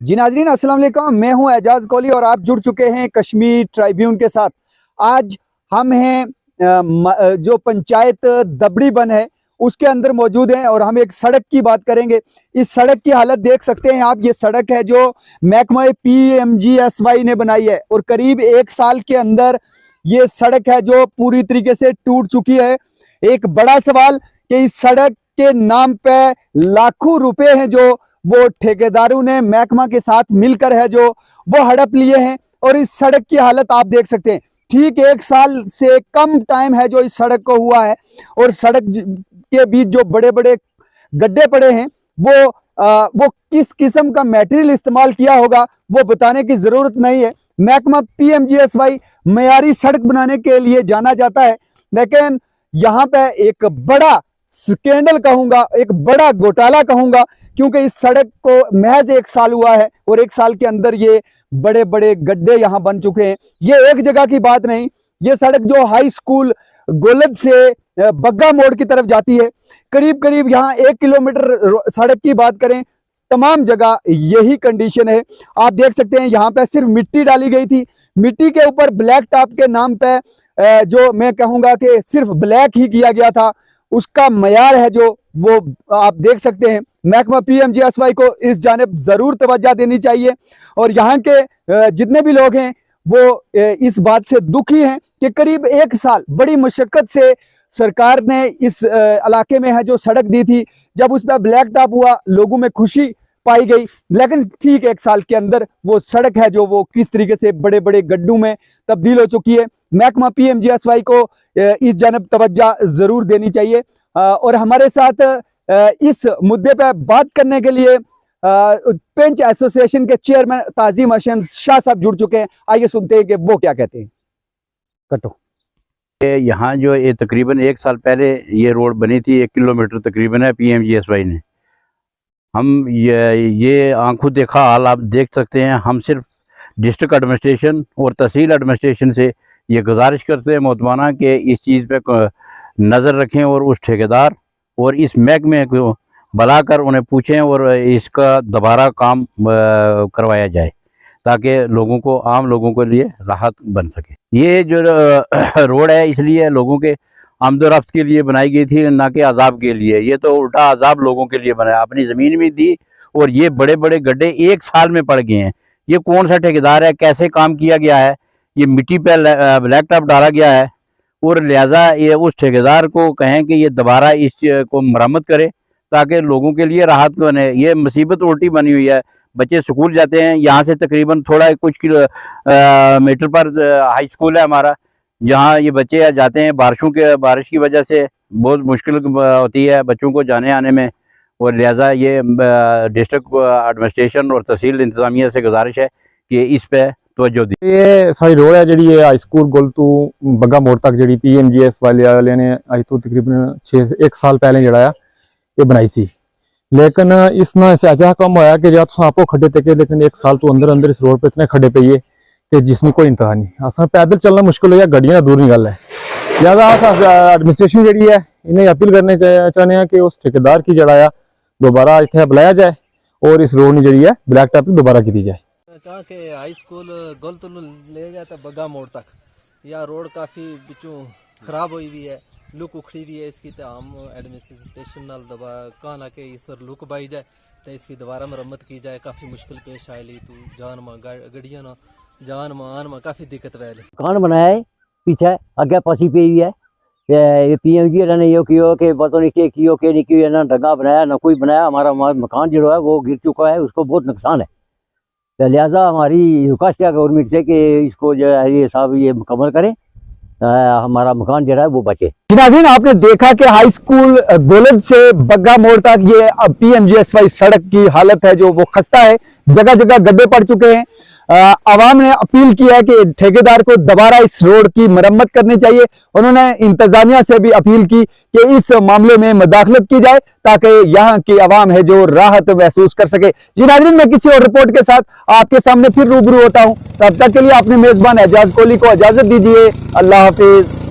जी नाज़रीन, अस्सलाम वालेकुम। मैं हूं एजाज कोहली और आप जुड़ चुके हैं कश्मीर ट्रिब्यून के साथ। आज हम हैं जो पंचायत दबड़ी बन है उसके अंदर मौजूद हैं और हम एक सड़क की बात करेंगे। इस सड़क की हालत देख सकते हैं आप। ये सड़क है जो महकमा PMGSY ने बनाई है और करीब 1 साल के अंदर ये सड़क है जो पूरी तरीके से टूट चुकी है। एक बड़ा सवाल कि इस सड़क के नाम पे लाखों रुपए हैं जो वो ठेकेदारों ने महकमा के साथ मिलकर है जो वो हड़प लिए हैं। और इस सड़क की हालत आप देख सकते हैं। ठीक 1 साल से कम टाइम है जो इस सड़क को हुआ है और सड़क के बीच जो बड़े बड़े गड्ढे पड़े हैं वो किस किस्म का मटेरियल इस्तेमाल किया होगा वो बताने की जरूरत नहीं है। महकमा PMGSY मयारी सड़क बनाने के लिए जाना जाता है, लेकिन यहाँ पे एक बड़ा स्कैंडल कहूंगा, एक बड़ा घोटाला कहूंगा, क्योंकि इस सड़क को महज 1 साल हुआ है और 1 साल के अंदर ये बड़े बड़े गड्ढे यहाँ बन चुके हैं। ये एक जगह की बात नहीं, ये सड़क जो हाई स्कूल गोलद से बग्गा मोड़ की तरफ जाती है, करीब करीब यहाँ 1 किलोमीटर सड़क की बात करें, तमाम जगह यही कंडीशन है। आप देख सकते हैं यहाँ पे सिर्फ मिट्टी डाली गई थी। मिट्टी के ऊपर ब्लैक टॉप के नाम पे जो मैं कहूँगा कि सिर्फ ब्लैक ही किया गया था, उसका मयार है जो वो आप देख सकते हैं। महकमा PMGSY को इस जानिब जरूर तवज्जो देनी चाहिए और यहाँ के जितने भी लोग हैं वो इस बात से दुखी हैं कि करीब 1 साल बड़ी मुशक्कत से सरकार ने इस इलाके में है जो सड़क दी थी। जब उस पर ब्लैक टॉप हुआ लोगों में खुशी पाई गई, लेकिन ठीक 1 साल के अंदर वो सड़क है जो वो किस तरीके से बड़े बड़े गड्ढों में तब्दील हो चुकी है। महकमा PMGSY को इस जानब तवज्जो जरूर देनी चाहिए। और हमारे साथ इस मुद्दे पर बात करने के लिए पेंच एसोसिएशन के चेयरमैन ताजिम हसन शाह साहब जुड़ चुके हैं। आइए सुनते हैं कि वो क्या कहते हैं। कटो यहाँ जो ये तकरीबन 1 साल पहले ये रोड बनी थी, 1 किलोमीटर तकरीबन है PMGSY ने। हम ये आंखों देखा हाल आप देख सकते हैं। हम सिर्फ डिस्ट्रिक्ट एडमिनिस्ट्रेशन और तहसील एडमिनिस्ट्रेशन से ये गुजारिश करते हैं मोहतमाना कि इस चीज़ पे नज़र रखें और उस ठेकेदार और इस महकमे को बुलाकर उन्हें पूछें और इसका दोबारा काम करवाया जाए ताकि लोगों को, आम लोगों के लिए राहत बन सके। ये जो रोड है इसलिए लोगों के आमदोरफ्त के लिए बनाई गई थी, ना कि अजाब के लिए। ये तो उल्टा अजाब लोगों के लिए बनाया। अपनी ज़मीन भी दी और ये बड़े बड़े गड्ढे 1 साल में पड़ गए हैं। ये कौन सा ठेकेदार है, कैसे काम किया गया है? ये मिट्टी पे ब्लैक टॉप डाला गया है और लिहाजा ये उस ठेकेदार को कहें कि ये दोबारा इस को मरम्मत करे ताकि लोगों के लिए राहत बने। ये मुसीबत उल्टी बनी हुई है। बच्चे स्कूल जाते हैं, यहाँ से तकरीबन थोड़ा कुछ मीटर पर हाई स्कूल है हमारा, जहाँ ये बच्चे जाते हैं। बारिश की वजह से बहुत मुश्किल होती है बच्चों को जाने आने में और लिहाजा ये डिस्ट्रिक्ट एडमिनिस्ट्रेशन और तहसील इंतजामिया से गुजारिश है कि इस पे तवज्जो दी। ये सारी रोड है जी हाई स्कूल गोल तो बग्गा मोड़ तक जी PMGSY वाले ने अज तो तकरीबन 1 साल पहले जड़ा ये बनाई सी, लेकिन इसना ऐसा कम होया कि जब आपको खड्डे तके, लेकिन 1 साल तो अंदर अंदर इस रोड पे इतने खड्डे पे कि जिसमें कोई इंतहा नहीं। अस पैदल चलना मुश्किल हो गया, गड्डियां दूर की गल है। लिहाजा एडमिनिस्ट्रेशन जी है इन्हें अपील करने चाहते हैं कि उस ठेकेदार की जड़ा दोबारा इतने बुलाया जाए और इस रोड की जी ब्लैक टॉप दोबारा की जाए। चाह के हाई स्कूल गोल तो ले गया था बग्गा मोड़ तक, या रोड काफ़ी बिचों खराब हुई हुई है, लुक उखड़ी हुई है इसकी। तो हम एडमिनिस्ट्रेशन नाल दबा कहना कि इस पर लुक पाई जाए तो इसकी दोबारा मरम्मत की जाए। काफ़ी मुश्किल पेश आई ली तो जान में गड्डियाँ ना जान में आन में काफ़ी दिक्कत वैल। मकान बनाया है पीछे अगे पसी पे हुई है। ये PMG ने यो कियो कि पता नहीं के कियो के नहीं कियो, ना ढंगा बनाया ना कोई बनाया। हमारा मकान जो है वो गिर चुका है, उसको बहुत नुकसान है। तो लिहाजा हमारी रिक्वेस्ट है गवर्नमेंट से कि इसको जो है ये साहब ये मुकम्मल करें, हमारा मकान जो है वो बचे। नाज़रीन, आपने देखा कि हाई स्कूल गोलद से बग्गा मोड़ तक ये PMGSY सड़क की हालत है जो वो खस्ता है। जगह जगह गड्ढे पड़ चुके हैं। आवाम ने अपील की है कि ठेकेदार को दोबारा इस रोड की मरम्मत करनी चाहिए। उन्होंने इंतजामिया से भी अपील की कि इस मामले में मुदाखलत की जाए ताकि यहाँ की आवाम है जो राहत महसूस कर सके। जी नाज़रीन, मैं किसी और रिपोर्ट के साथ आपके सामने फिर रूबरू होता हूँ। तब तक के लिए अपने मेजबान एजाज कोहली को इजाजत दीजिए। अल्लाह हाफिज।